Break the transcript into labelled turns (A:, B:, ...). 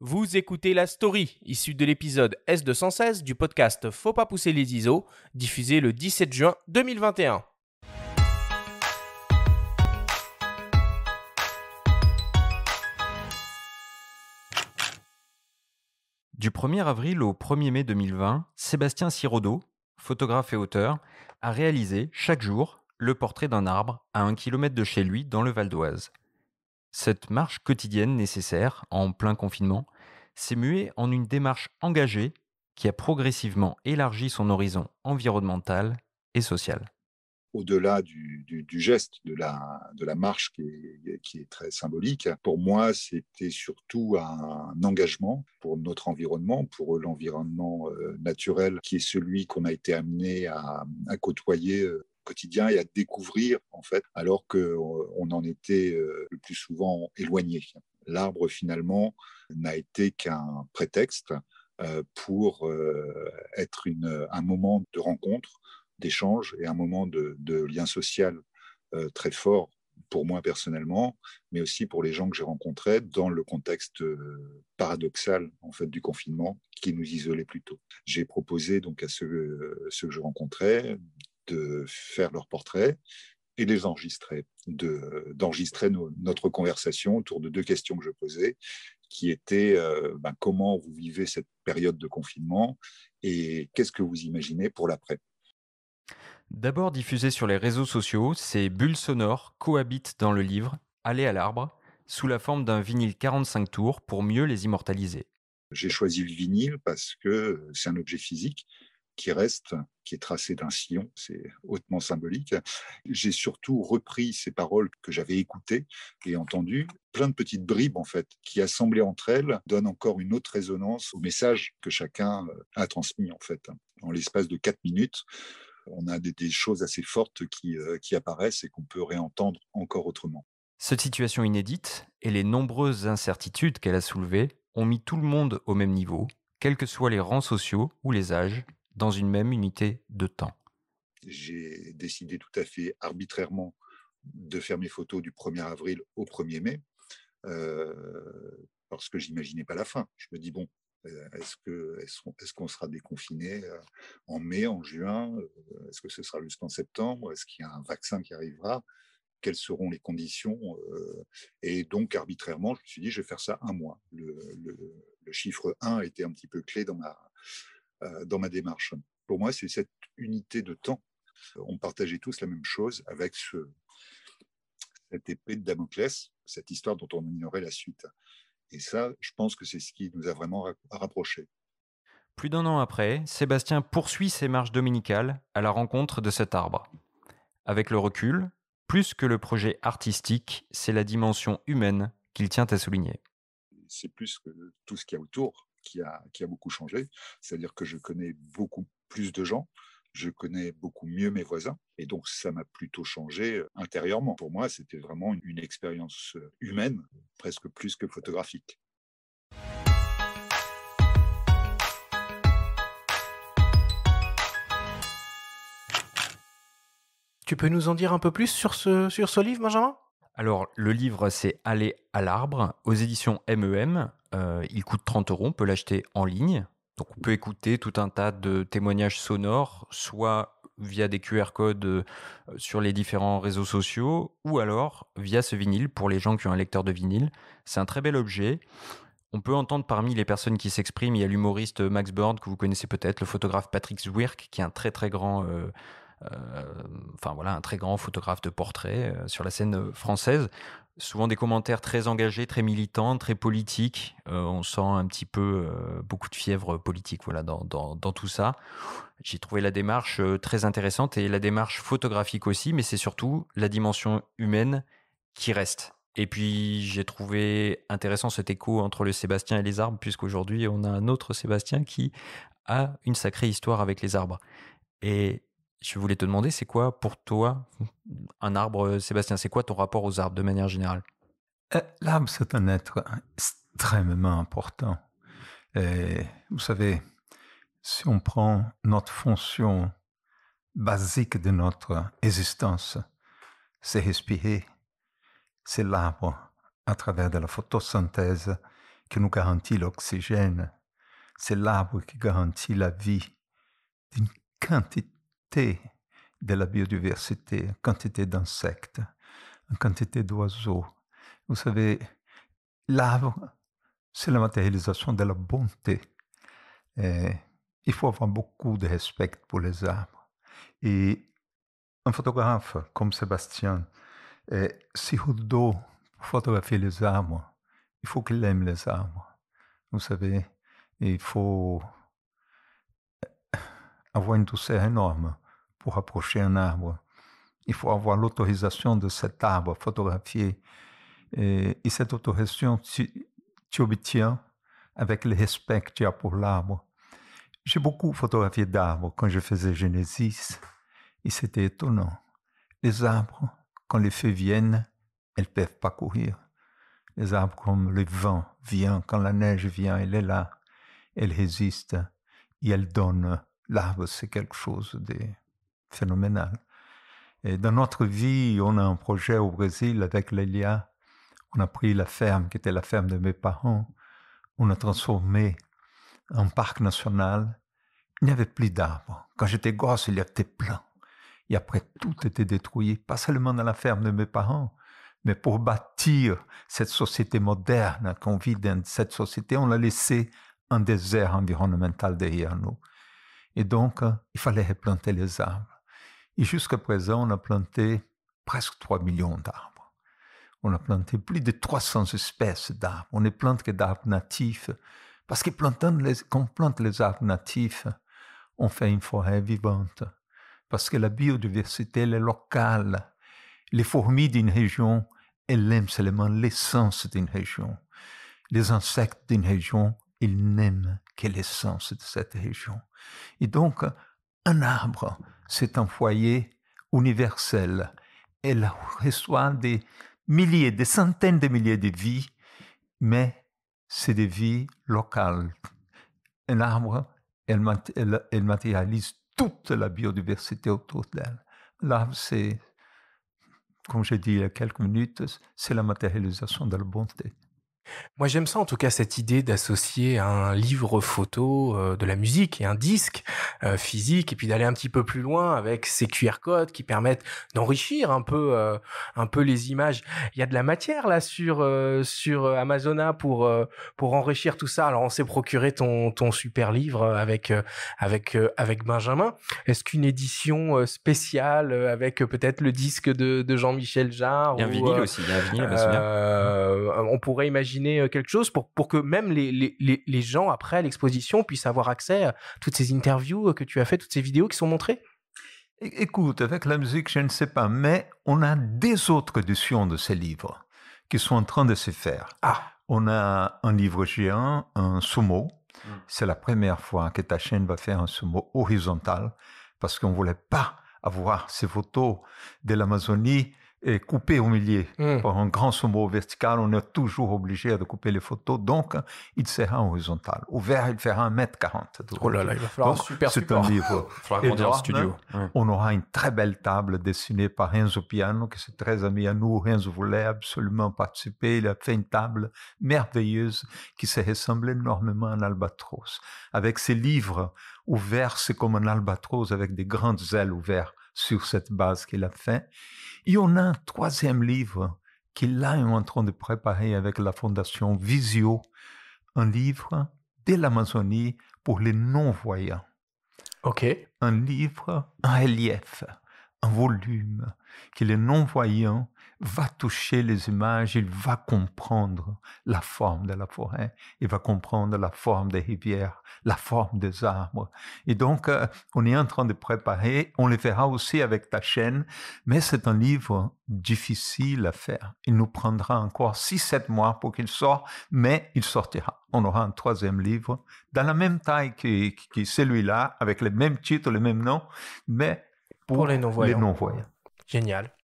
A: Vous écoutez la story, issue de l'épisode S216 du podcast Faut pas pousser les ISO, diffusé le 17 juin 2021.
B: Du 1er avril au 1er mai 2020, Sébastien Sirodeau, photographe et auteur, a réalisé chaque jour le portrait d'un arbre à 1 kilomètre de chez lui dans le Val d'Oise. Cette marche quotidienne nécessaire, en plein confinement, s'est muée en une démarche engagée qui a progressivement élargi son horizon environnemental et social.
C: Au-delà du geste, de la marche qui est très symbolique, pour moi, c'était surtout un engagement pour notre environnement, pour l'environnement naturel qui est celui qu'on a été amené à côtoyer au quotidien et à découvrir, en fait, alors qu'on en était le plus souvent éloigné. L'arbre, finalement, n'a été qu'un prétexte pour être un moment de rencontre, d'échange et un moment de lien social très fort pour moi personnellement, mais aussi pour les gens que j'ai rencontrés dans le contexte paradoxal en fait du confinement qui nous isolait plutôt. J'ai proposé donc à ceux que je rencontrais de faire leurs portraits et les enregistrer, d'enregistrer notre conversation autour de deux questions que je posais, qui étaient comment vous vivez cette période de confinement et qu'est-ce que vous imaginez pour l'après.
B: D'abord diffusé sur les réseaux sociaux, ces bulles sonores cohabitent dans le livre « Aller à l'arbre » sous la forme d'un vinyle 45 tours pour mieux les immortaliser.
C: J'ai choisi le vinyle parce que c'est un objet physique qui reste, qui est tracé d'un sillon, c'est hautement symbolique. J'ai surtout repris ces paroles que j'avais écoutées et entendues, plein de petites bribes en fait, qui assemblées entre elles donnent encore une autre résonance au message que chacun a transmis en fait. En l'espace de 4 minutes, on a des choses assez fortes qui apparaissent et qu'on peut réentendre encore autrement.
B: Cette situation inédite et les nombreuses incertitudes qu'elle a soulevées ont mis tout le monde au même niveau, quels que soient les rangs sociaux ou les âges, dans une même unité de temps.
C: J'ai décidé tout à fait arbitrairement de faire mes photos du 1er avril au 1er mai, parce que j'imaginais pas la fin. Je me dis, bon, est-ce qu'on sera déconfiné en mai, en juin? Est-ce que ce sera jusqu'en septembre? Est-ce qu'il y a un vaccin qui arrivera? Quelles seront les conditions? Et donc, arbitrairement, je me suis dit, je vais faire ça un mois. Le chiffre 1 était un petit peu clé dans ma démarche. Pour moi, c'est cette unité de temps. On partageait tous la même chose avec cette épée de Damoclès, cette histoire dont on ignorait la suite. Et ça, je pense que c'est ce qui nous a vraiment rapprochés.
B: Plus d'un an après, Sébastien poursuit ses marches dominicales à la rencontre de cet arbre. Avec le recul, plus que le projet artistique, c'est la dimension humaine qu'il tient à souligner.
C: C'est plus que tout ce qu'il y a autour qui a beaucoup changé. C'est-à-dire que je connais beaucoup plus de gens, je connais beaucoup mieux mes voisins, et donc ça m'a plutôt changé intérieurement. Pour moi, c'était vraiment une expérience humaine, presque plus que photographique.
A: Tu peux nous en dire un peu plus sur ce livre, Benjamin ?
B: Alors, le livre, c'est Aller à l'arbre, aux éditions MEM. Il coûte 30 €, on peut l'acheter en ligne. Donc, on peut écouter tout un tas de témoignages sonores, soit via des QR codes sur les différents réseaux sociaux, ou alors via ce vinyle pour les gens qui ont un lecteur de vinyle. C'est un très bel objet. On peut entendre parmi les personnes qui s'expriment, il y a l'humoriste Max Bird, que vous connaissez peut-être, le photographe Patrick Zwirk, qui est un très très grand... un très grand photographe de portrait sur la scène française. Souvent des commentaires très engagés, très militants, très politiques. On sent un petit peu beaucoup de fièvre politique dans tout ça. J'ai trouvé la démarche très intéressante et la démarche photographique aussi, mais c'est surtout la dimension humaine qui reste. Et puis j'ai trouvé intéressant cet écho entre le Sébastien et les arbres, puisqu'aujourd'hui on a un autre Sébastien qui a une sacrée histoire avec les arbres. Et je voulais te demander, c'est quoi pour toi un arbre, Sébastien? C'est quoi ton rapport aux arbres de manière générale?
D: L'arbre, c'est un être extrêmement important. Et vous savez, si on prend notre fonction basique de notre existence, c'est respirer. C'est l'arbre, à travers de la photosynthèse, qui nous garantit l'oxygène. C'est l'arbre qui garantit la vie d'une quantité de la biodiversité, une quantité d'insectes, une quantité d'oiseaux. Vous savez, l'arbre, c'est la matérialisation de la bonté. Et il faut avoir beaucoup de respect pour les arbres. Et un photographe comme Sébastien, s'il doit photographier les arbres, il faut qu'il aime les arbres. Vous savez, il faut avoir une douceur énorme pour approcher un arbre. Il faut avoir l'autorisation de cet arbre photographié. Et cette autorisation, tu obtiens avec le respect que tu as pour l'arbre. J'ai beaucoup photographié d'arbres quand je faisais Genesis, et c'était étonnant. Les arbres, quand les feux viennent, elles ne peuvent pas courir. Les arbres, comme le vent vient, quand la neige vient, elle est là, elle résiste et elle donne. L'arbre, c'est quelque chose de phénoménal. Et dans notre vie, on a un projet au Brésil avec Lélia. On a pris la ferme, qui était la ferme de mes parents. On a transformé en parc national. Il n'y avait plus d'arbres. Quand j'étais gosse, il y avait plein. Et après, tout était détruit, pas seulement dans la ferme de mes parents, mais pour bâtir cette société moderne qu'on vit dans cette société, on a laissé un désert environnemental derrière nous. Et donc, il fallait replanter les arbres. Et jusqu'à présent, on a planté presque 3 millions d'arbres. On a planté plus de 300 espèces d'arbres. On ne plante que d'arbres natifs. Parce que quand on plante les arbres natifs, on fait une forêt vivante. Parce que la biodiversité, elle est locale. Les fourmis d'une région, elles aiment seulement l'essence d'une région. Les insectes d'une région, ils n'aiment que l'essence de cette région. Et donc, un arbre, c'est un foyer universel. Elle reçoit des milliers, des centaines de milliers de vies, mais c'est des vies locales. Un arbre, elle matérialise toute la biodiversité autour d'elle. L'arbre, c'est, comme j'ai dit il y a quelques minutes, c'est la matérialisation de la bonté.
A: Moi, j'aime ça, en tout cas, cette idée d'associer un livre photo, de la musique et un disque physique, et puis d'aller un petit peu plus loin avec ces QR codes qui permettent d'enrichir un peu les images. Il y a de la matière là sur Amazona pour enrichir tout ça. Alors, on s'est procuré ton super livre avec Benjamin. Est-ce qu'une édition spéciale avec peut-être le disque de Jean-Michel Jarre,
B: il y a un vinyle aussi, il y a un vinyle, bien sûr.
A: On pourrait imaginer quelque chose pour que même les gens après l'exposition puissent avoir accès à toutes ces interviews que tu as fait, toutes ces vidéos qui sont montrées?
D: Écoute, avec la musique, je ne sais pas, mais on a des autres éditions de ces livres qui sont en train de se faire. On a un livre géant, un sumo. C'est la première fois que ta chaîne va faire un sumo horizontal parce qu'on ne voulait pas avoir ces photos de l'Amazonie coupé au milieu. Par un grand sumo vertical, on est toujours obligé de couper les photos, donc il sera horizontal. Ouvert, il fera 1m40.
A: Oh là là, il va falloir un super support.
D: C'est un livre.
B: Il faudra grandir le studio.
D: On aura une très belle table dessinée par Renzo Piano, qui est très ami à nous. Renzo voulait absolument participer. Il a fait une table merveilleuse qui se ressemble énormément à un albatros. Avec ses livres ouverts, c'est comme un albatros avec des grandes ailes ouvertes sur cette base qu'il a fait. Et on a un troisième livre qu'il est en train de préparer avec la fondation Visio, un livre de l'Amazonie pour les non-voyants.
A: Ok.
D: Un livre, un relief, un volume que les non-voyants va toucher les images, il va comprendre la forme de la forêt, il va comprendre la forme des rivières, la forme des arbres. Et donc, on est en train de préparer, on le fera aussi avec ta chaîne, mais c'est un livre difficile à faire. Il nous prendra encore 6-7 mois pour qu'il sorte, mais il sortira. On aura un troisième livre, dans la même taille que celui-là, avec le même titre, le même nom, mais pour les non-voyants.
A: Génial.